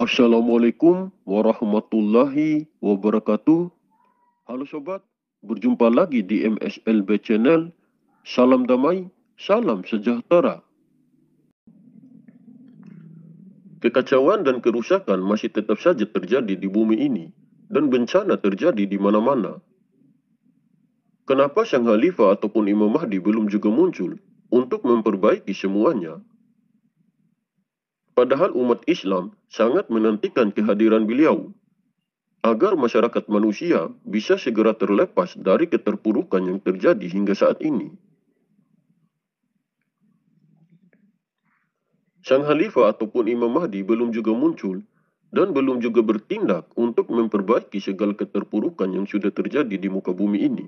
Assalamualaikum warahmatullahi wabarakatuh. Halo sobat, berjumpa lagi di MSLB Channel. Salam damai, salam sejahtera. Kekacauan dan kerusakan masih tetap saja terjadi di bumi ini, dan bencana terjadi di mana-mana. Kenapa Sang Khalifah ataupun Imam Mahdi belum juga muncul untuk memperbaiki semuanya? Padahal umat Islam sangat menantikan kehadiran beliau, agar masyarakat manusia bisa segera terlepas dari keterpurukan yang terjadi hingga saat ini. Sang Khalifah ataupun Imam Mahdi belum juga muncul dan belum juga bertindak untuk memperbaiki segala keterpurukan yang sudah terjadi di muka bumi ini.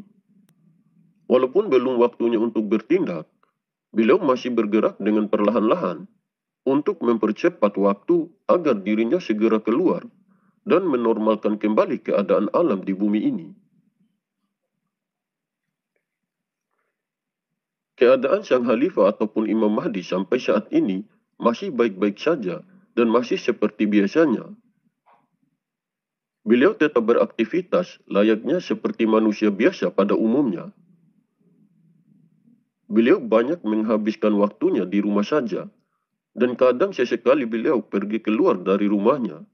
Walaupun belum waktunya untuk bertindak, beliau masih bergerak dengan perlahan-lahan untuk mempercepat waktu agar dirinya segera keluar dan menormalkan kembali keadaan alam di bumi ini. Keadaan Sang Khalifah ataupun Imam Mahdi sampai saat ini masih baik-baik saja dan masih seperti biasanya. Beliau tetap beraktivitas layaknya seperti manusia biasa pada umumnya. Beliau banyak menghabiskan waktunya di rumah saja, dan kadang sesekali beliau pergi keluar dari rumahnya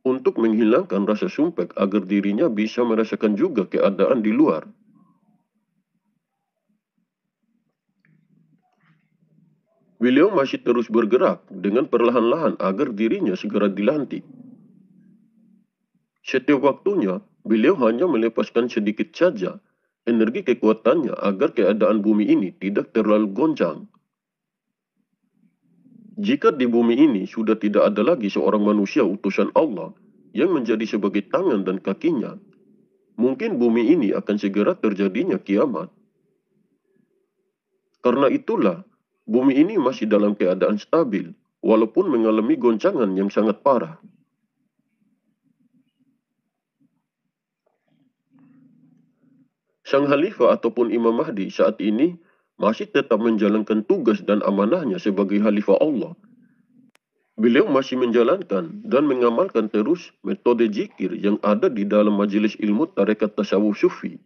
untuk menghilangkan rasa sumpek agar dirinya bisa merasakan juga keadaan di luar. Beliau masih terus bergerak dengan perlahan-lahan agar dirinya segera dilantik. Setiap waktunya, beliau hanya melepaskan sedikit saja energi kekuatannya agar keadaan bumi ini tidak terlalu goncang. Jika di bumi ini sudah tidak ada lagi seorang manusia utusan Allah yang menjadi sebagai tangan dan kakinya, mungkin bumi ini akan segera terjadinya kiamat. Karena itulah, bumi ini masih dalam keadaan stabil, walaupun mengalami goncangan yang sangat parah. Sang Khalifah ataupun Imam Mahdi saat ini masih tetap menjalankan tugas dan amanahnya sebagai Khalifah Allah. Beliau masih menjalankan dan mengamalkan terus metode zikir yang ada di dalam majelis ilmu tarekat tasawuf sufi.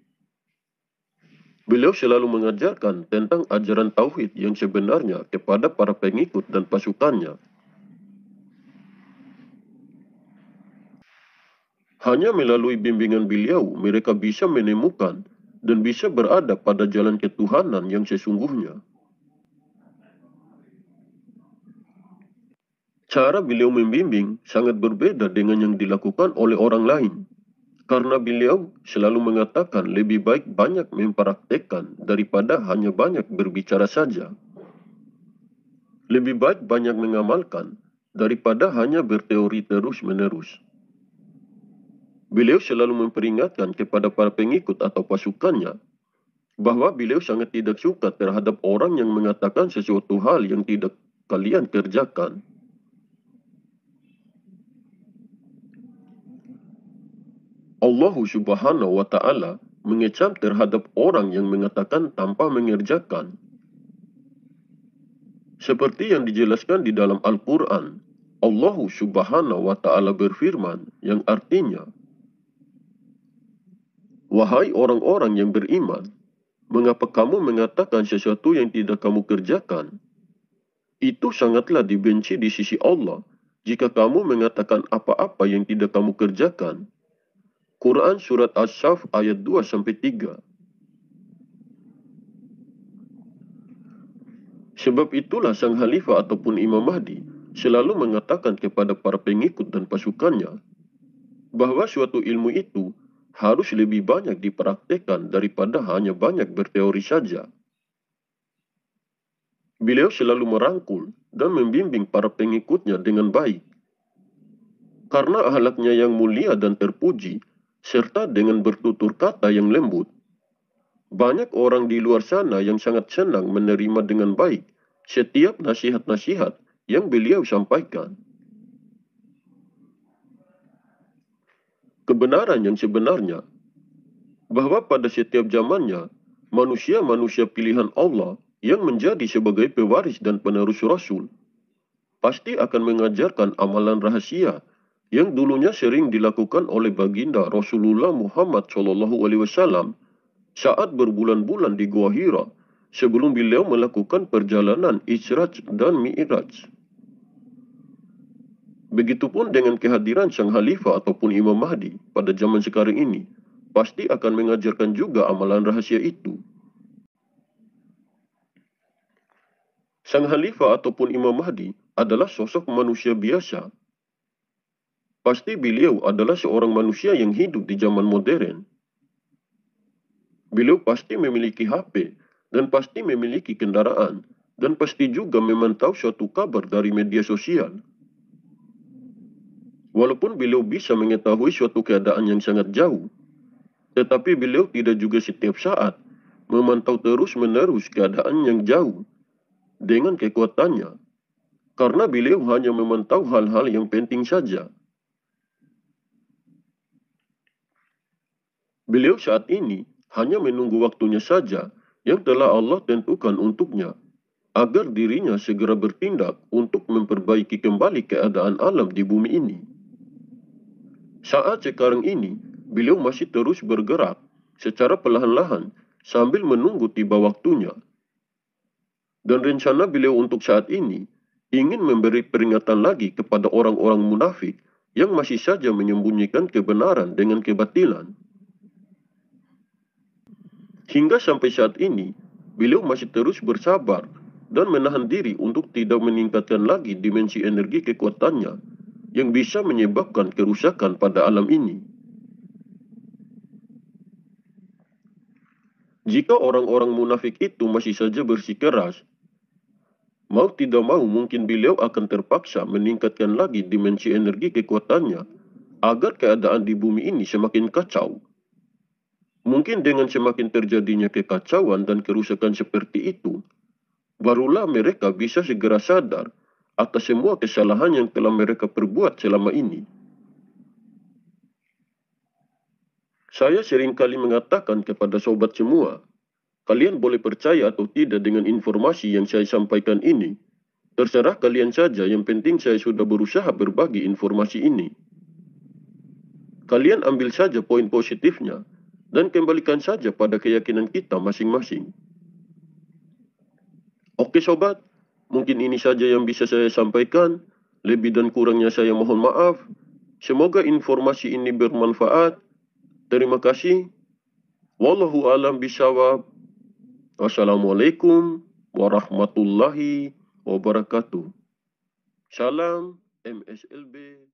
Beliau selalu mengajarkan tentang ajaran tauhid yang sebenarnya kepada para pengikut dan pasukannya. Hanya melalui bimbingan beliau, mereka bisa menemukan dan bisa berada pada jalan ketuhanan yang sesungguhnya. Cara beliau membimbing sangat berbeda dengan yang dilakukan oleh orang lain. Karena beliau selalu mengatakan lebih baik banyak mempraktekkan daripada hanya banyak berbicara saja. Lebih baik banyak mengamalkan daripada hanya berteori terus-menerus. Beliau selalu memperingatkan kepada para pengikut atau pasukannya bahwa beliau sangat tidak suka terhadap orang yang mengatakan sesuatu hal yang tidak kalian kerjakan. Allah Subhanahu wa Ta'ala mengecam terhadap orang yang mengatakan tanpa mengerjakan. Seperti yang dijelaskan di dalam Al-Quran, Allah Subhanahu wa Ta'ala berfirman yang artinya, "Wahai orang-orang yang beriman, mengapa kamu mengatakan sesuatu yang tidak kamu kerjakan? Itu sangatlah dibenci di sisi Allah jika kamu mengatakan apa-apa yang tidak kamu kerjakan." Quran Surat As-Saf ayat 2-3. Sebab itulah Sang Khalifah ataupun Imam Mahdi selalu mengatakan kepada para pengikut dan pasukannya bahwa suatu ilmu itu harus lebih banyak dipraktekkan daripada hanya banyak berteori saja. Beliau selalu merangkul dan membimbing para pengikutnya dengan baik. Karena akhlaknya yang mulia dan terpuji, serta dengan bertutur kata yang lembut, banyak orang di luar sana yang sangat senang menerima dengan baik setiap nasihat-nasihat yang beliau sampaikan. Kebenaran yang sebenarnya bahwa pada setiap zamannya, manusia-manusia pilihan Allah yang menjadi sebagai pewaris dan penerus Rasul pasti akan mengajarkan amalan rahasia yang dulunya sering dilakukan oleh baginda Rasulullah Muhammad SAW saat berbulan-bulan di Gua Hira sebelum beliau melakukan perjalanan Isra' dan Mi'raj. Begitupun dengan kehadiran Sang Khalifah ataupun Imam Mahdi pada zaman sekarang ini, pasti akan mengajarkan juga amalan rahasia itu. Sang Khalifah ataupun Imam Mahdi adalah sosok manusia biasa. Pasti beliau adalah seorang manusia yang hidup di zaman modern. Beliau pasti memiliki HP dan pasti memiliki kendaraan dan pasti juga memantau suatu kabar dari media sosial. Walaupun beliau bisa mengetahui suatu keadaan yang sangat jauh, tetapi beliau tidak juga setiap saat memantau terus-menerus keadaan yang jauh dengan kekuatannya, karena beliau hanya memantau hal-hal yang penting saja. Beliau saat ini hanya menunggu waktunya saja yang telah Allah tentukan untuknya, agar dirinya segera bertindak untuk memperbaiki kembali keadaan alam di bumi ini. Saat sekarang ini, beliau masih terus bergerak secara perlahan-lahan sambil menunggu tiba waktunya. Dan rencana beliau untuk saat ini ingin memberi peringatan lagi kepada orang-orang munafik yang masih saja menyembunyikan kebenaran dengan kebatilan. Hingga sampai saat ini, beliau masih terus bersabar dan menahan diri untuk tidak meningkatkan lagi dimensi energi kekuatannya yang bisa menyebabkan kerusakan pada alam ini. Jika orang-orang munafik itu masih saja bersikeras, mau tidak mau mungkin beliau akan terpaksa meningkatkan lagi dimensi energi kekuatannya agar keadaan di bumi ini semakin kacau. Mungkin dengan semakin terjadinya kekacauan dan kerusakan seperti itu, barulah mereka bisa segera sadar atas semua kesalahan yang telah mereka perbuat selama ini. Saya seringkali mengatakan kepada sobat semua, kalian boleh percaya atau tidak dengan informasi yang saya sampaikan ini. Terserah kalian saja, yang penting saya sudah berusaha berbagi informasi ini. Kalian ambil saja poin positifnya, dan kembalikan saja pada keyakinan kita masing-masing. Oke sobat, mungkin ini saja yang bisa saya sampaikan. Lebih dan kurangnya saya mohon maaf. Semoga informasi ini bermanfaat. Terima kasih. Wallahu a'lam bishawab. Wassalamualaikum warahmatullahi wabarakatuh. Salam MSLB.